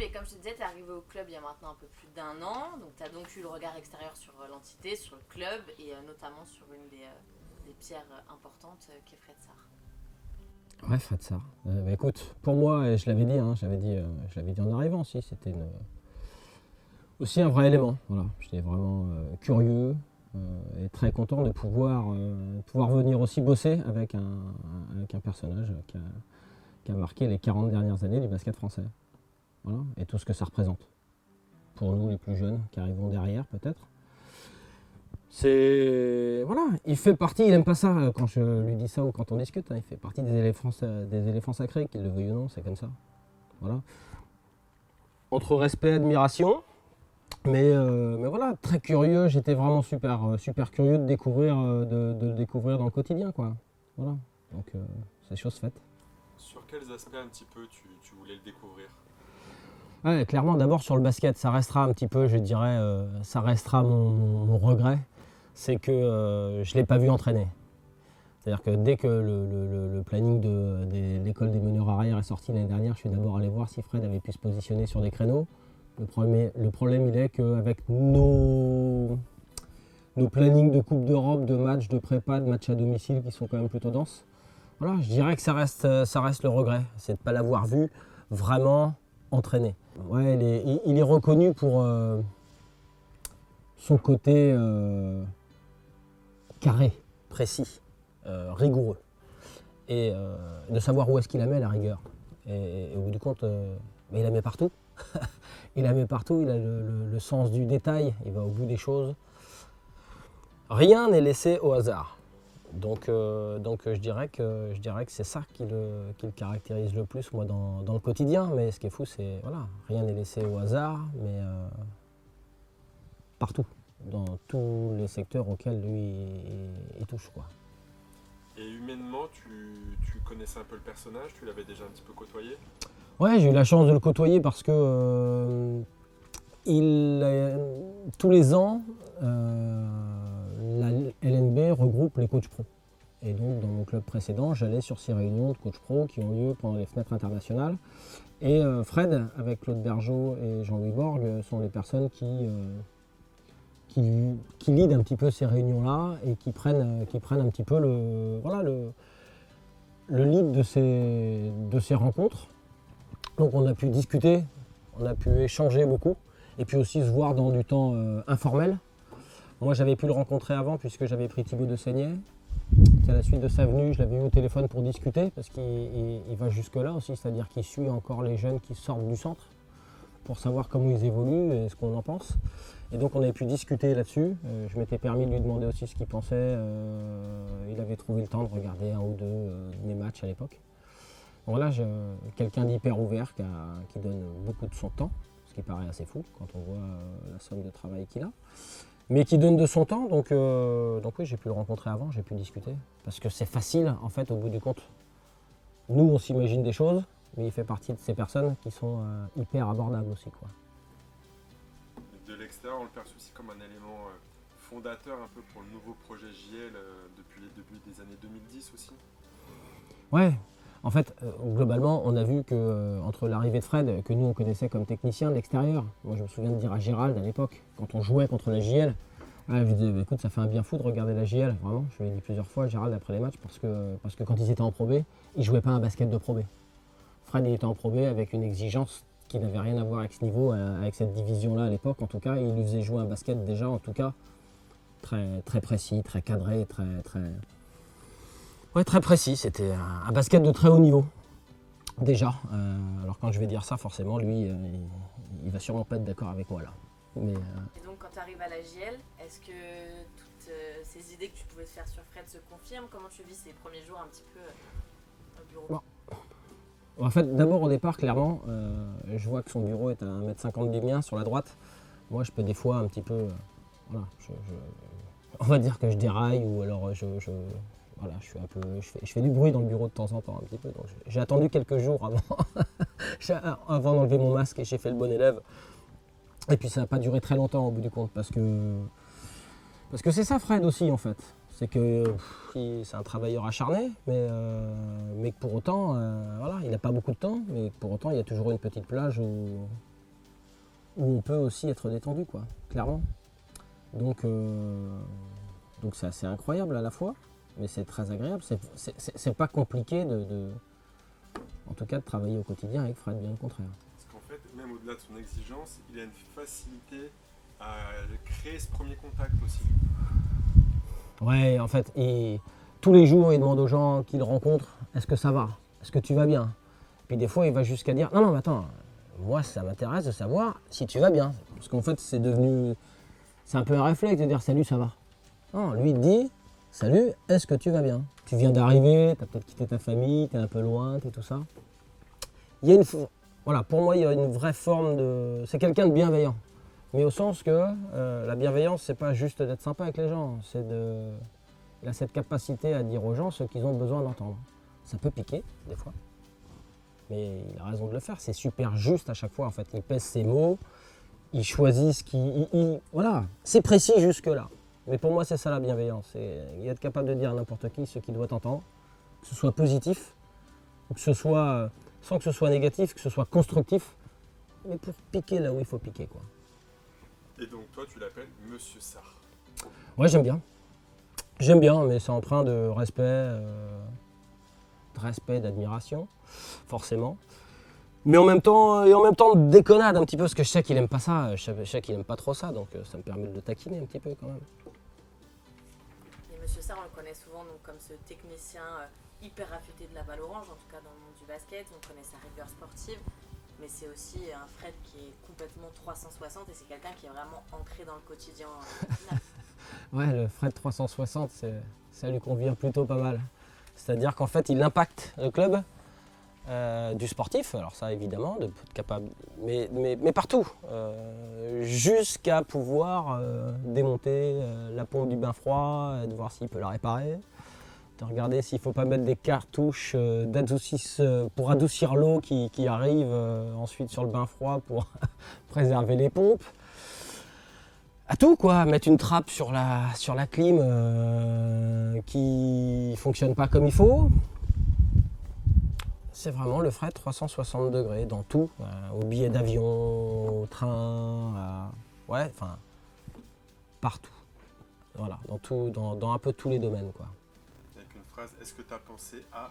et comme je te disais, tu es arrivé au club il y a maintenant un peu plus d'1 an, donc tu as donc eu le regard extérieur sur l'entité, sur le club et notamment sur une des pierres importantes qui est Fred Sarr. Ouais, Fred Sarr. Bah, écoute, pour moi, je l'avais dit, je l'avais dit en arrivant aussi, c'était aussi un vrai élément. Voilà, j'étais vraiment curieux et très content de pouvoir venir aussi bosser avec un personnage qui a marqué les 40 dernières années du basket français. Voilà, et tout ce que ça représente. Pour nous les plus jeunes qui arrivons derrière peut-être. C'est. Voilà, il fait partie, il n'aime pas ça quand je lui dis ça ou quand on discute, hein, il fait partie des éléphants sacrés, qu'il le veuille ou non, c'est comme ça. Voilà. Entre respect et admiration, mais voilà, très curieux, j'étais vraiment super curieux de le découvrir dans le quotidien, quoi. Voilà, donc c'est chose faite. Sur quels aspects un petit peu tu voulais le découvrir? Ouais, clairement, d'abord sur le basket, ça restera un petit peu, je dirais, ça restera mon regret, c'est que je ne l'ai pas vu entraîner. C'est-à-dire que dès que le planning de l'école des meneurs arrière est sorti l'année dernière, je suis d'abord allé voir si Fred avait pu se positionner sur des créneaux. Le problème il est qu'avec nos plannings de Coupe d'Europe, de matchs, de prépa, de matchs à domicile qui sont quand même plutôt denses, voilà, je dirais que ça reste le regret, c'est de ne pas l'avoir vu vraiment entraîner. Ouais, il est reconnu pour son côté carré, précis, rigoureux, et de savoir où est-ce qu'il la met à la rigueur. Et au bout du compte, mais il la met partout. Il la met partout, il a le sens du détail, il va au bout des choses. Rien n'est laissé au hasard. Donc je dirais que c'est ça qui le caractérise le plus moi dans le quotidien. Mais ce qui est fou, c'est voilà, rien n'est laissé au hasard, mais partout, dans tous les secteurs auxquels lui il touche, quoi. Et humainement, tu connaissais un peu le personnage, tu l'avais déjà un petit peu côtoyé? Ouais, j'ai eu la chance de le côtoyer parce que tous les ans, la LNB regroupe les coachs pro. Et donc, dans mon club précédent, j'allais sur ces réunions de coachs pro qui ont lieu pendant les fenêtres internationales. Et Fred, avec Claude Bergeau et Jean-Louis Borg, sont les personnes qui lead un petit peu ces réunions-là et qui prennent un petit peu le lead de ces rencontres. Donc on a pu discuter, on a pu échanger beaucoup et puis aussi se voir dans du temps informel. Moi j'avais pu le rencontrer avant puisque j'avais pris Thibaut de Seignet. À la suite de sa venue, je l'avais eu au téléphone pour discuter parce qu'il va jusque-là aussi, c'est-à-dire qu'il suit encore les jeunes qui sortent du centre pour savoir comment ils évoluent et ce qu'on en pense. Et donc on avait pu discuter là-dessus. Je m'étais permis de lui demander aussi ce qu'il pensait. Il avait trouvé le temps de regarder un ou deux de mes matchs à l'époque. Donc là, j'ai quelqu'un d'hyper ouvert qui donne beaucoup de son temps, ce qui paraît assez fou quand on voit la somme de travail qu'il a. Mais qui donne de son temps, donc oui, j'ai pu le rencontrer avant, j'ai pu discuter. Parce que c'est facile, en fait, au bout du compte. Nous, on s'imagine des choses, mais il fait partie de ces personnes qui sont hyper abordables aussi, quoi. De l'extérieur, on le perçoit aussi comme un élément fondateur un peu pour le nouveau projet JL depuis les débuts des années 2010 aussi. Ouais, en fait, globalement, on a vu que entre l'arrivée de Fred, que nous on connaissait comme technicien de l'extérieur, moi je me souviens de dire à Gérald à l'époque, quand on jouait contre la JL, je lui disais, écoute, ça fait un bien fou de regarder la JL, vraiment, je lui ai dit plusieurs fois à Gérald après les matchs, parce que quand ils étaient en Pro B, ils ne jouaient pas un basket de Pro B. Fred il était en Pro B avec une exigence qui n'avait rien à voir avec ce niveau, avec cette division-là à l'époque, en tout cas, il lui faisait jouer un basket déjà, en tout cas, très, très précis, très cadré, très précis. C'était un basket de très haut niveau, déjà. Alors quand je vais dire ça, forcément, lui, il va sûrement pas être d'accord avec moi là. Mais, Et donc quand tu arrives à la JL, est-ce que toutes ces idées que tu pouvais te faire sur Fred se confirment? Comment tu vis ces premiers jours un petit peu au bureau? Bon. En fait, d'abord au départ, clairement, je vois que son bureau est à 1,50 m du mien sur la droite. Moi, je peux des fois un petit peu, voilà, on va dire que je déraille ou alors voilà, je fais du bruit dans le bureau de temps en temps un petit peu. Donc j'ai attendu quelques jours avant d'enlever mon masque et j'ai fait le bon élève. Et puis ça n'a pas duré très longtemps au bout du compte parce que c'est ça Fred aussi en fait. C'est que c'est un travailleur acharné, mais que pour autant, voilà, il n'a pas beaucoup de temps, mais pour autant il y a toujours une petite plage où où on peut aussi être détendu, quoi, clairement. Donc c'est assez incroyable à la fois, mais c'est très agréable. C'est pas compliqué en tout cas, de travailler au quotidien avec Fred, bien au contraire. Parce qu'en fait, même au-delà de son exigence, il a une facilité à créer ce premier contact aussi. Ouais, en fait, tous les jours, il demande aux gens qu'il rencontre, est-ce que ça va? Est-ce que tu vas bien? Puis des fois, il va jusqu'à dire, non, non, mais attends, moi, ça m'intéresse de savoir si tu vas bien. Parce qu'en fait, c'est un peu un réflexe de dire, salut, ça va. Non, lui, il te dit, salut, est-ce que tu vas bien? Tu viens d'arriver, tu as peut-être quitté ta famille, tu es un peu loin, tu es tout ça. Il y a voilà, pour moi, il y a une vraie forme de... C'est quelqu'un de bienveillant. Mais au sens que la bienveillance, c'est pas juste d'être sympa avec les gens, il a cette capacité à dire aux gens ce qu'ils ont besoin d'entendre. Ça peut piquer, des fois, mais il a raison de le faire. C'est super juste à chaque fois, en fait. Il pèse ses mots, il choisit ce qui... Voilà, c'est précis jusque-là. Mais pour moi, c'est ça la bienveillance. C'est être capable de dire à n'importe qui ce qu'il doit entendre, que ce soit positif, ou que ce soit, sans que ce soit négatif, que ce soit constructif, mais pour piquer là où il faut piquer, quoi. Et donc toi, tu l'appelles Monsieur Sarr. Ouais, j'aime bien. J'aime bien, mais c'est empreint de respect, d'admiration, forcément. Mais en même temps de déconnade un petit peu, parce que je sais qu'il aime pas ça, je sais qu'il aime pas trop ça, donc ça me permet de le taquiner un petit peu quand même. Et Monsieur Sarr, on le connaît souvent donc, comme ce technicien hyper affûté de la balle orange, en tout cas dans le monde du basket. On connaît sa rigueur sportive, mais c'est aussi un Fred qui est complètement 360 et c'est quelqu'un qui est vraiment ancré dans le quotidien. Ouais, le Fred 360, ça lui convient plutôt pas mal. C'est-à-dire qu'en fait, il impacte le club du sportif, alors ça évidemment, capable, mais partout, jusqu'à pouvoir démonter la pompe du bain froid, de voir s'il peut la réparer, de regarder s'il ne faut pas mettre des cartouches pour adoucir l'eau qui arrive ensuite sur le bain froid pour préserver les pompes. À tout quoi, mettre une trappe sur la clim qui fonctionne pas comme il faut. C'est vraiment le Fred 360 degrés dans tout, au billet d'avion, au train, ouais, enfin partout. Voilà, dans un peu tous les domaines quoi. Avec une phrase, est-ce que tu as pensé à...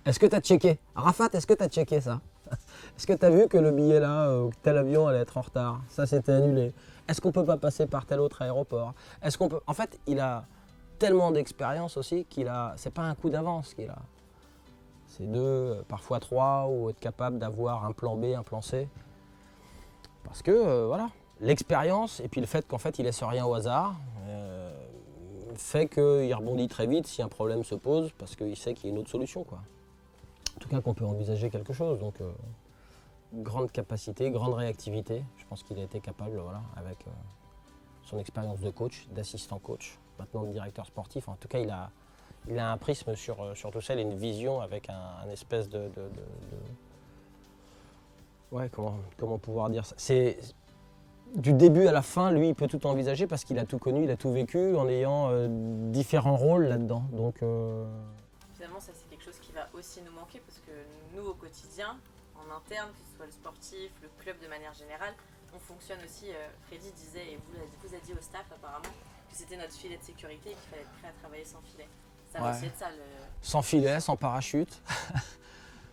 Est-ce que tu as checké? Rafat, est-ce que tu as checké ça? Est-ce que tu as vu que le billet là, tel avion allait être en retard? Ça s'était annulé. Est-ce qu'on peut pas passer par tel autre aéroport? Est-ce qu'on peut... En fait, il a tellement d'expérience aussi c'est pas un coup d'avance qu'il a. C'est 2, parfois 3, ou être capable d'avoir un plan B, un plan C. Parce que, voilà, l'expérience et puis le fait qu'en fait il laisse rien au hasard fait qu'il rebondit très vite si un problème se pose parce qu'il sait qu'il y a une autre solution, quoi. En tout cas qu'on peut envisager quelque chose. Donc, grande capacité, grande réactivité. Je pense qu'il a été capable, voilà, avec son expérience de coach, d'assistant coach, maintenant de directeur sportif. En tout cas, il a un prisme sur tout ça, il a une vision avec un espèce de... Ouais, comment pouvoir dire ça? C'est du début à la fin, lui, il peut tout envisager parce qu'il a tout connu, il a tout vécu en ayant différents rôles là-dedans. Donc, Finalement, ça c'est quelque chose qui va aussi nous manquer parce que nous, au quotidien, en interne, que ce soit le sportif, le club de manière générale, on fonctionne aussi, Freddy disait, et vous a dit au staff apparemment, que c'était notre filet de sécurité et qu'il fallait être prêt à travailler sans filet. Ça va aussi être ça. Sans filet, sans parachute.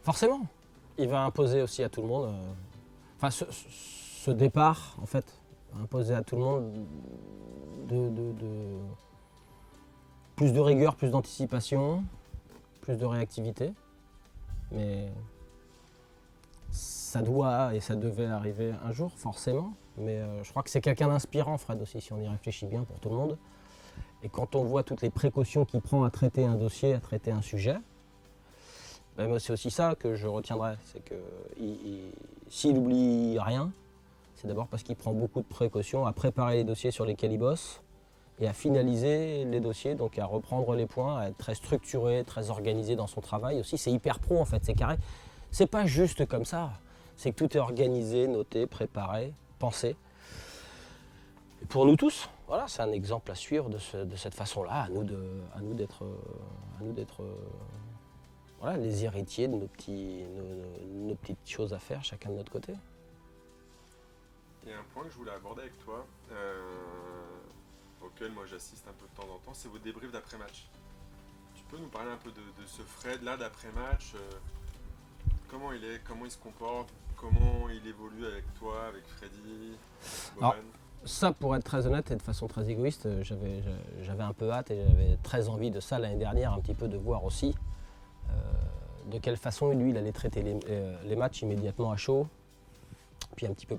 Forcément. Il va imposer aussi à tout le monde. Enfin, ce départ, en fait, va imposer à tout le monde plus de rigueur, plus d'anticipation, plus de réactivité. Mais ça doit et ça devait arriver un jour, forcément. Mais je crois que c'est quelqu'un d'inspirant, Fred, aussi, si on y réfléchit bien pour tout le monde. Et quand on voit toutes les précautions qu'il prend à traiter un dossier, à traiter un sujet, ben moi c'est aussi ça que je retiendrai. C'est que s'il n'oublie rien, c'est d'abord parce qu'il prend beaucoup de précautions à préparer les dossiers sur lesquels il bosse et à finaliser les dossiers, donc à reprendre les points, à être très structuré, très organisé dans son travail aussi. C'est hyper pro en fait, c'est carré. C'est pas juste comme ça, c'est que tout est organisé, noté, préparé, pensé. Et pour nous tous, voilà, c'est un exemple à suivre de cette façon-là, à nous d'être voilà, les héritiers de nos petites choses à faire, chacun de notre côté. Il y a un point que je voulais aborder avec toi, auquel moi j'assiste un peu de temps en temps, c'est vos débriefs d'après-match. Tu peux nous parler un peu de ce Fred-là d'après-match, comment il est, comment il se comporte, comment il évolue avec toi, avec Freddy, Boban? Ça, pour être très honnête et de façon très égoïste, j'avais un peu hâte et j'avais très envie de ça l'année dernière, un petit peu de voir aussi de quelle façon lui il allait traiter les matchs immédiatement à chaud, puis un peu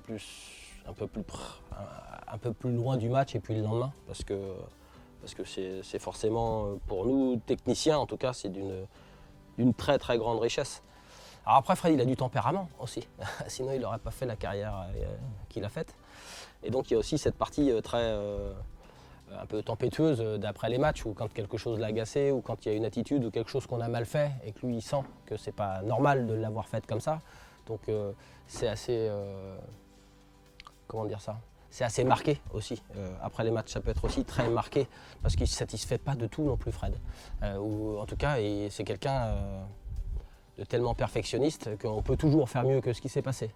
plus loin du match et puis le lendemain, parce que c'est forcément pour nous techniciens en tout cas c'est d'une très très grande richesse. Alors après Fred il a du tempérament aussi, sinon il n'aurait pas fait la carrière qu'il a faite. Et donc il y a aussi cette partie un peu tempétueuse d'après les matchs, où quand quelque chose l'a agacé, ou quand il y a une attitude ou quelque chose qu'on a mal fait, et que lui il sent que c'est pas normal de l'avoir fait comme ça. Donc c'est assez... comment dire ça ? C'est assez marqué aussi. Après les matchs, ça peut être aussi très marqué, parce qu'il ne se satisfait pas de tout non plus Fred. Ou en tout cas, c'est quelqu'un de tellement perfectionniste qu'on peut toujours faire mieux que ce qui s'est passé.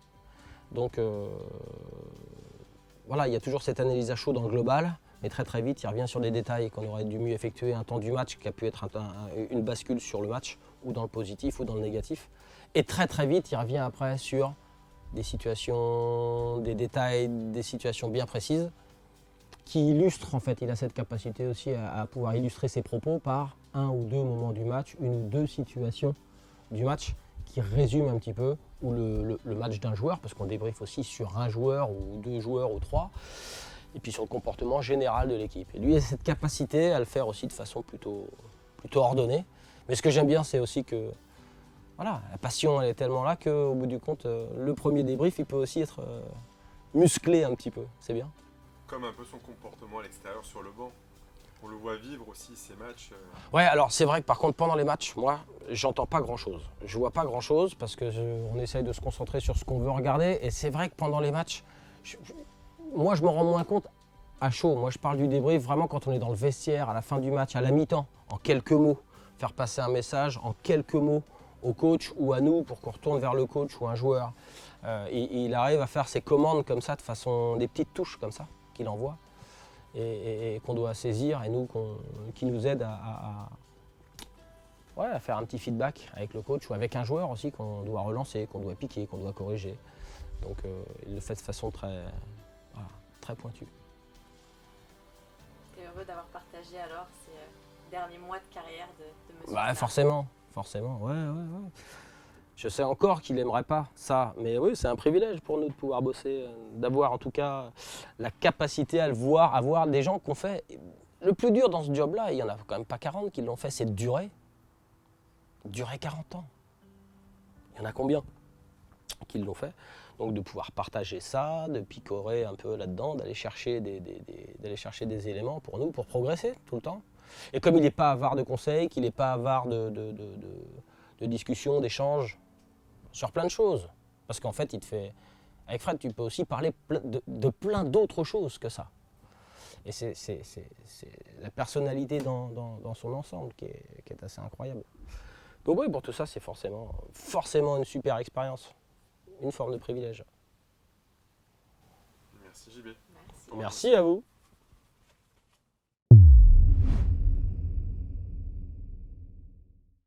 Donc voilà, il y a toujours cette analyse à chaud dans le global, mais très très vite, il revient sur des détails qu'on aurait dû mieux effectuer, un temps du match qui a pu être une bascule sur le match, ou dans le positif ou dans le négatif. Et très très vite, il revient après sur des situations, des détails, des situations bien précises, qui illustrent en fait, il a cette capacité aussi à pouvoir illustrer ses propos par un ou deux moments du match, une ou deux situations du match, qui résume un petit peu ou le match d'un joueur, parce qu'on débriefe aussi sur un joueur ou deux joueurs ou trois, et puis sur le comportement général de l'équipe. Et lui a cette capacité à le faire aussi de façon plutôt ordonnée. Mais ce que j'aime bien, c'est aussi que voilà, la passion elle est tellement là qu'au bout du compte, le premier débrief il peut aussi être musclé un petit peu, c'est bien. Comme un peu son comportement à l'extérieur sur le banc. On le voit vivre aussi ces matchs. Ouais, alors c'est vrai que par contre pendant les matchs, moi, j'entends pas grand-chose. Je vois pas grand-chose parce que on essaye de se concentrer sur ce qu'on veut regarder. Et c'est vrai que pendant les matchs, moi je m'en rends moins compte à chaud. Moi je parle du débrief vraiment quand on est dans le vestiaire, à la fin du match, à la mi-temps, en quelques mots. Faire passer un message en quelques mots au coach ou à nous pour qu'on retourne vers le coach ou un joueur. Il arrive à faire ses commandes comme ça, de façon, des petites touches comme ça qu'il envoie. Et qu'on doit saisir et nous qui nous aide à faire un petit feedback avec le coach ou avec un joueur aussi qu'on doit relancer, qu'on doit piquer, qu'on doit corriger. Donc il le fait de façon très pointue. Tu es heureux d'avoir partagé alors ces derniers mois de carrière de Monsieur Bah, Sarr. forcément, ouais. Je sais encore qu'il n'aimerait pas ça, mais oui, c'est un privilège pour nous de pouvoir bosser, d'avoir en tout cas la capacité à le voir, à voir des gens qu'on fait. Le plus dur dans ce job-là, il n'y en a quand même pas 40 qui l'ont fait, c'est de durer 40 ans. Il y en a combien qui l'ont fait? Donc de pouvoir partager ça, de picorer un peu là-dedans, d'aller chercher des éléments pour nous, pour progresser tout le temps. Et comme il n'est pas avare de conseils, qu'il n'est pas avare de discussions, d'échanges, sur plein de choses. Parce qu'en fait, avec Fred, tu peux aussi parler de plein d'autres choses que ça. Et c'est la personnalité dans son ensemble qui est assez incroyable. Donc oui, pour tout ça, c'est forcément une super expérience. Une forme de privilège. Merci JB. Merci. Merci à vous.